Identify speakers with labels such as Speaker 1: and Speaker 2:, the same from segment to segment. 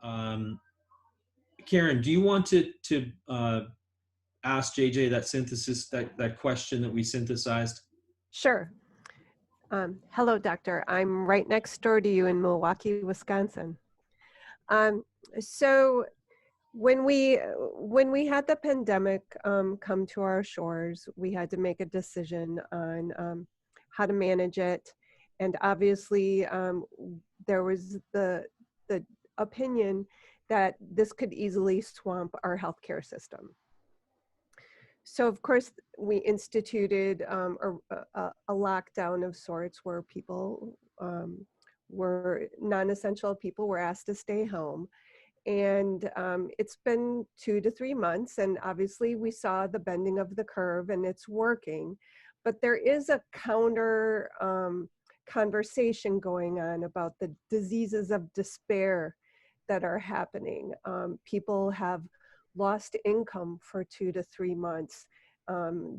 Speaker 1: Karen, do you want to ask JJ that question that we synthesized?
Speaker 2: Sure. Hello, doctor. I'm right next door to you in Milwaukee, Wisconsin. Um, so when we had the pandemic come to our shores, we had to make a decision on how to manage it, and obviously there was the opinion that this could easily swamp our healthcare system. So of course we instituted a lockdown of sorts where people were non-essential people were asked to stay home. And it's been 2 to 3 months, and obviously we saw the bending of the curve and it's working. But there is a counter conversation going on about the diseases of despair that are happening. People have lost income for 2 to 3 months.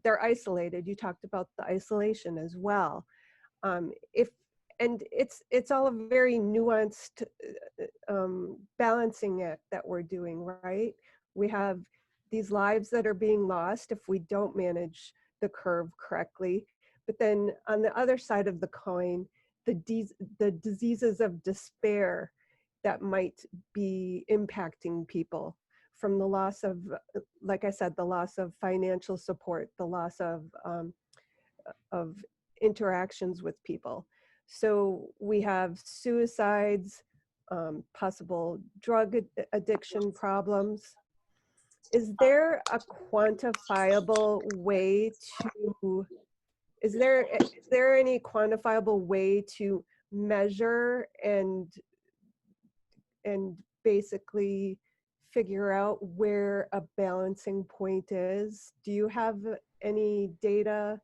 Speaker 2: They're isolated. You talked about the isolation as well. If and it's all a very nuanced balancing act that we're doing, right? We have these lives that are being lost if we don't manage the curve correctly. But then on the other side of the coin, the diseases of despair that might be impacting people from the loss of, like I said, the loss of financial support, the loss of interactions with people. So we have suicides, possible drug addiction problems. Is there a quantifiable way to, is there any quantifiable way to measure and basically figure out where a balancing point is? Do you have any data,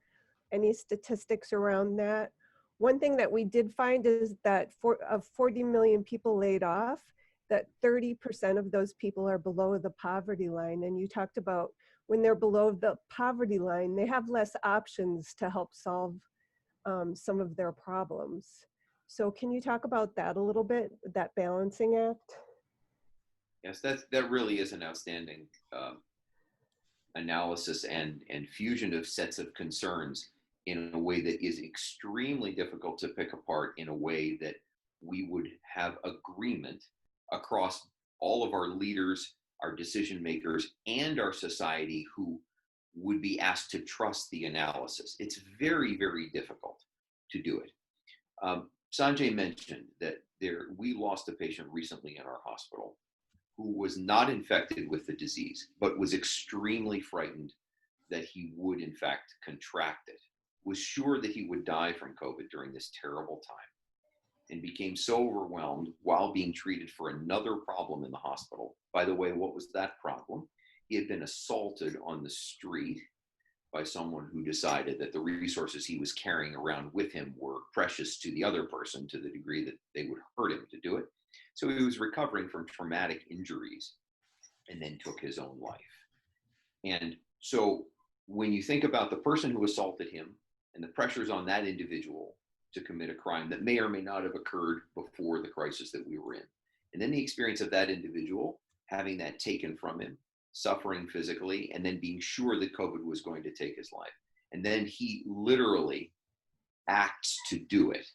Speaker 2: any statistics around that? One thing that we did find is that of 40 million people laid off, that 30% of those people are below the poverty line. And you talked about when they're below the poverty line, they have less options to help solve some of their problems. So can you talk about that a little bit, that balancing act?
Speaker 3: Yes, that really is an outstanding analysis and fusion of sets of concerns in a way that is extremely difficult to pick apart in a way that we would have agreement across all of our leaders, our decision makers, and our society who would be asked to trust the analysis. It's very, very difficult to do it. Sanjay mentioned that we lost a patient recently in our hospital who was not infected with the disease, but was extremely frightened that he would in fact contract it, was sure that he would die from COVID during this terrible time, and became so overwhelmed while being treated for another problem in the hospital. By the way, what was that problem? He had been assaulted on the street by someone who decided that the resources he was carrying around with him were precious to the other person to the degree that they would hurt him to do it. So he was recovering from traumatic injuries and then took his own life. And so when you think about the person who assaulted him and the pressures on that individual to commit a crime that may or may not have occurred before the crisis that we were in, and then the experience of that individual having that taken from him, suffering physically, and then being sure that COVID was going to take his life, and then he literally acts to do it,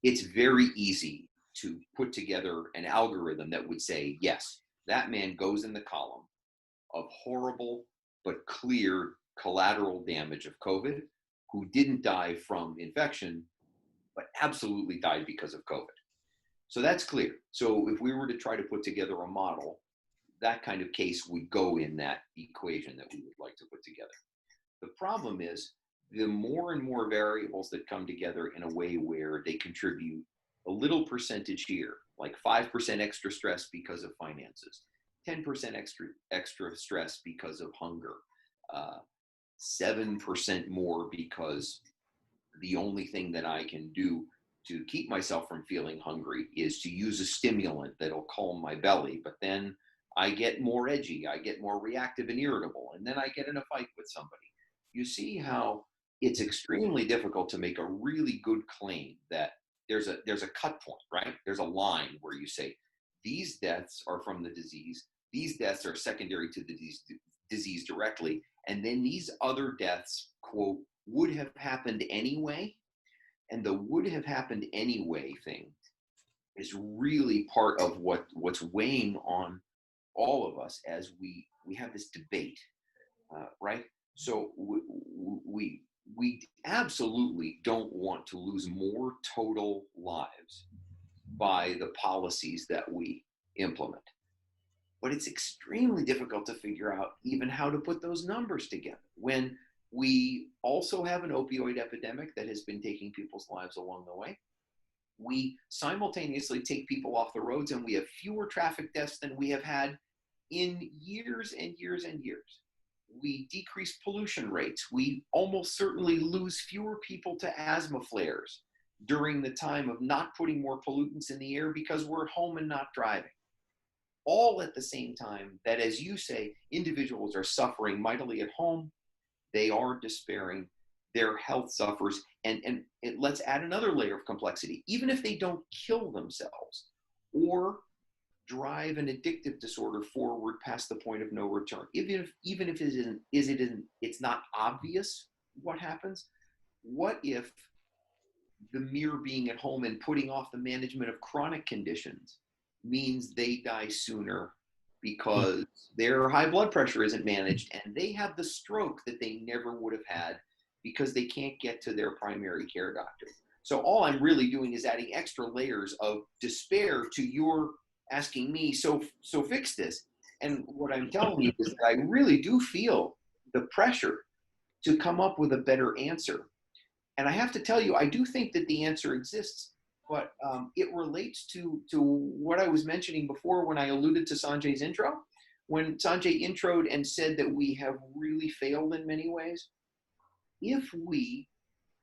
Speaker 3: it's very easy to put together an algorithm that would say, yes, that man goes in the column of horrible but clear collateral damage of COVID, who didn't die from infection, but absolutely died because of COVID. So that's clear. So if we were to try to put together a model, that kind of case would go in that equation that we would like to put together. The problem is the more and more variables that come together in a way where they contribute a little percentage here, like 5% extra stress because of finances, 10% extra stress because of hunger, 7% more because the only thing that I can do to keep myself from feeling hungry is to use a stimulant that'll calm my belly, but then I get more edgy, I get more reactive and irritable, and then I get in a fight with somebody. You see how it's extremely difficult to make a really good claim that there's a cut point, right? There's a line where you say, these deaths are from the disease. These deaths are secondary to the disease directly. And then these other deaths, quote, would have happened anyway. And the would have happened anyway thing is really part of what's weighing on all of us as we have this debate, right? So we absolutely don't want to lose more total lives by the policies that we implement. But it's extremely difficult to figure out even how to put those numbers together when we also have an opioid epidemic that has been taking people's lives along the way. We simultaneously take people off the roads, and we have fewer traffic deaths than we have had in years and years and years. We decrease pollution rates. We almost certainly lose fewer people to asthma flares during the time of not putting more pollutants in the air because we're home and not driving. All at the same time that, as you say, individuals are suffering mightily at home. They are despairing. Their health suffers. And let's add another layer of complexity. Even if they don't kill themselves or drive an addictive disorder forward past the point of no return, even if it's not obvious what happens, what if the mere being at home and putting off the management of chronic conditions means they die sooner because their high blood pressure isn't managed and they have the stroke that they never would have had because they can't get to their primary care doctor? So all I'm really doing is adding extra layers of despair to your asking me, so fix this. And what I'm telling you is that I really do feel the pressure to come up with a better answer. And I have to tell you, I do think that the answer exists, but it relates to what I was mentioning before when I alluded to Sanjay's intro. When Sanjay introed and said that we have really failed in many ways, if we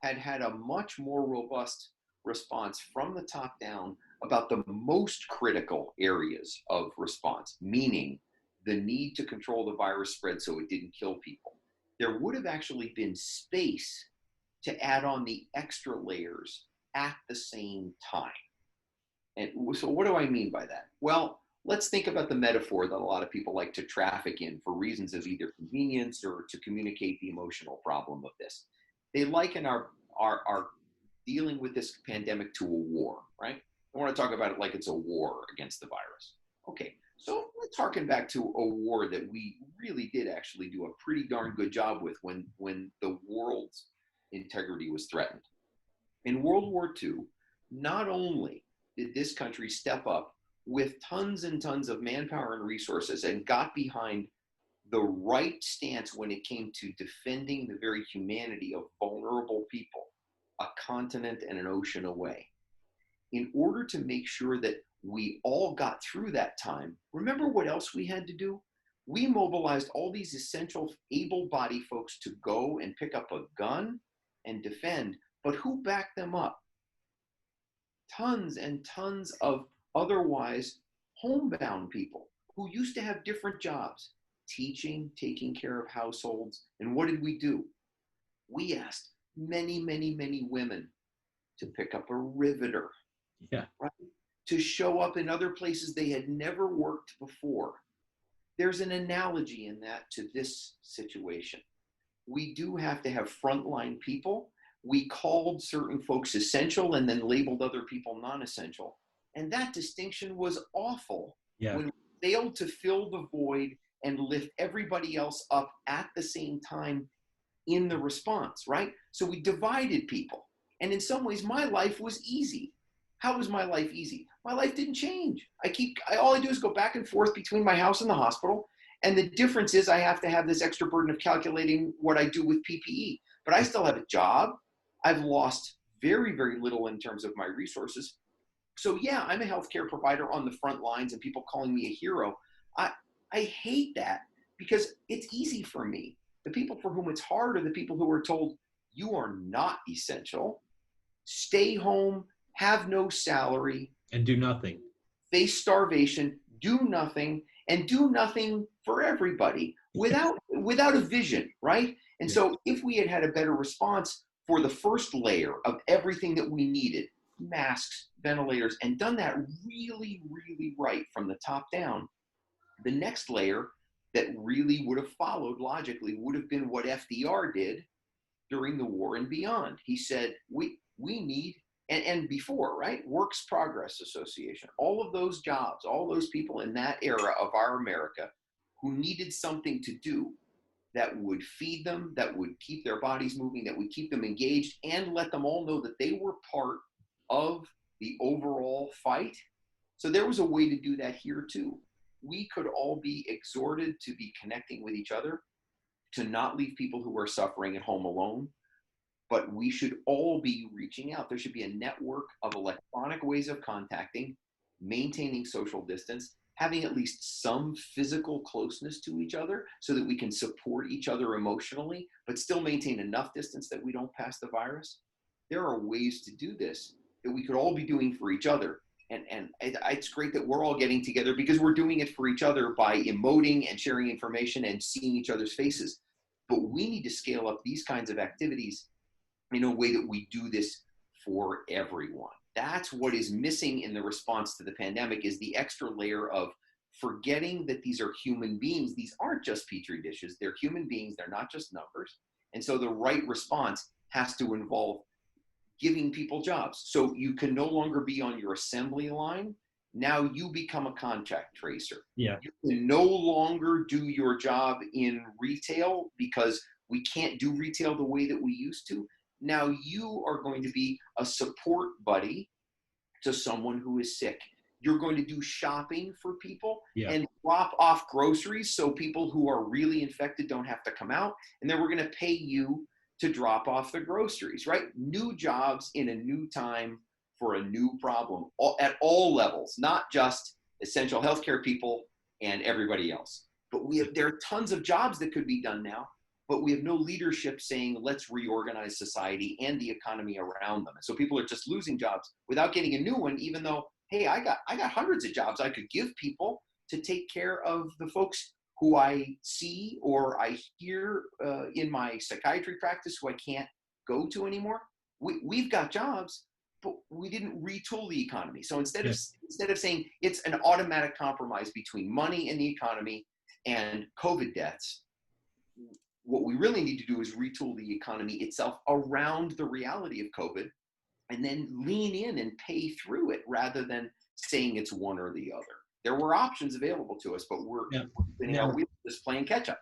Speaker 3: had a much more robust response from the top down about the most critical areas of response, meaning the need to control the virus spread so it didn't kill people, there would have actually been space to add on the extra layers at the same time. And so what do I mean by that? Well, let's think about the metaphor that a lot of people like to traffic in for reasons of either convenience or to communicate the emotional problem of this. They liken our dealing with this pandemic to a war, right? I want to talk about it like it's a war against the virus. Okay, so let's harken back to a war that we really did actually do a pretty darn good job with when the world's integrity was threatened. In World War II, not only did this country step up with tons and tons of manpower and resources and got behind the right stance when it came to defending the very humanity of vulnerable people, a continent and an ocean away. In order to make sure that we all got through that time, remember what else we had to do? We mobilized all these essential able-bodied folks to go and pick up a gun and defend, but who backed them up? Tons and tons of otherwise homebound people who used to have different jobs, teaching, taking care of households. And what did we do? We asked many, many, many women to pick up a riveter, right? To show up in other places they had never worked before. There's an analogy in that to this situation. We do have to have frontline people. We called certain folks essential and then labeled other people non-essential. And that distinction was awful when we failed to fill the void and lift everybody else up at the same time in the response, right? So we divided people. And in some ways, my life was easy. How was my life easy? My life didn't change. All I do is go back and forth between my house and the hospital. And the difference is I have to have this extra burden of calculating what I do with PPE. But I still have a job. I've lost very, very little in terms of my resources. So yeah, I'm a healthcare provider on the front lines and people calling me a hero. I hate that because it's easy for me. The people for whom it's hard are the people who are told, you are not essential, stay home, have no salary.
Speaker 1: And do nothing.
Speaker 3: Face starvation, do nothing, and do nothing for everybody without a vision, right? And so if we had had a better response for the first layer of everything that we needed, masks, ventilators, and done that really, really right from the top down, the next layer that really would have followed logically would have been what FDR did during the war and beyond. He said, we need, and before, right? Works Progress Association, all of those jobs, all those people in that era of our America who needed something to do that would feed them, that would keep their bodies moving, that would keep them engaged, and let them all know that they were part of the overall fight. So there was a way to do that here too. We could all be exhorted to be connecting with each other, to not leave people who are suffering at home alone, but we should all be reaching out. There should be a network of electronic ways of contacting, maintaining social distance, having at least some physical closeness to each other so that we can support each other emotionally, but still maintain enough distance that we don't pass the virus. There are ways to do this that we could all be doing for each other. And it's great that we're all getting together because we're doing it for each other by emoting and sharing information and seeing each other's faces. But we need to scale up these kinds of activities in a way that we do this for everyone. That's what is missing in the response to the pandemic, is the extra layer of forgetting that these are human beings. These aren't just petri dishes. They're human beings. They're not just numbers. And so the right response has to involve giving people jobs. So you can no longer be on your assembly line. Now you become a contact tracer.
Speaker 1: Yeah.
Speaker 3: You can no longer do your job in retail because we can't do retail the way that we used to. Now you are going to be a support buddy to someone who is sick. You're going to do shopping for people and drop off groceries so people who are really infected don't have to come out. And then we're going to pay you to drop off the groceries, right? New jobs in a new time for a new problem at all levels, not just essential healthcare people and everybody else. But there are tons of jobs that could be done now, but we have no leadership saying, let's reorganize society and the economy around them. So people are just losing jobs without getting a new one, even though, hey, I got hundreds of jobs I could give people to take care of the folks who I see or I hear in my psychiatry practice who I can't go to anymore. We've got jobs, but we didn't retool the economy. So instead of saying it's an automatic compromise between money and the economy and COVID deaths, what we really need to do is retool the economy itself around the reality of COVID and then lean in and pay through it rather than saying it's one or the other. There were options available to us, but we're just playing catch up.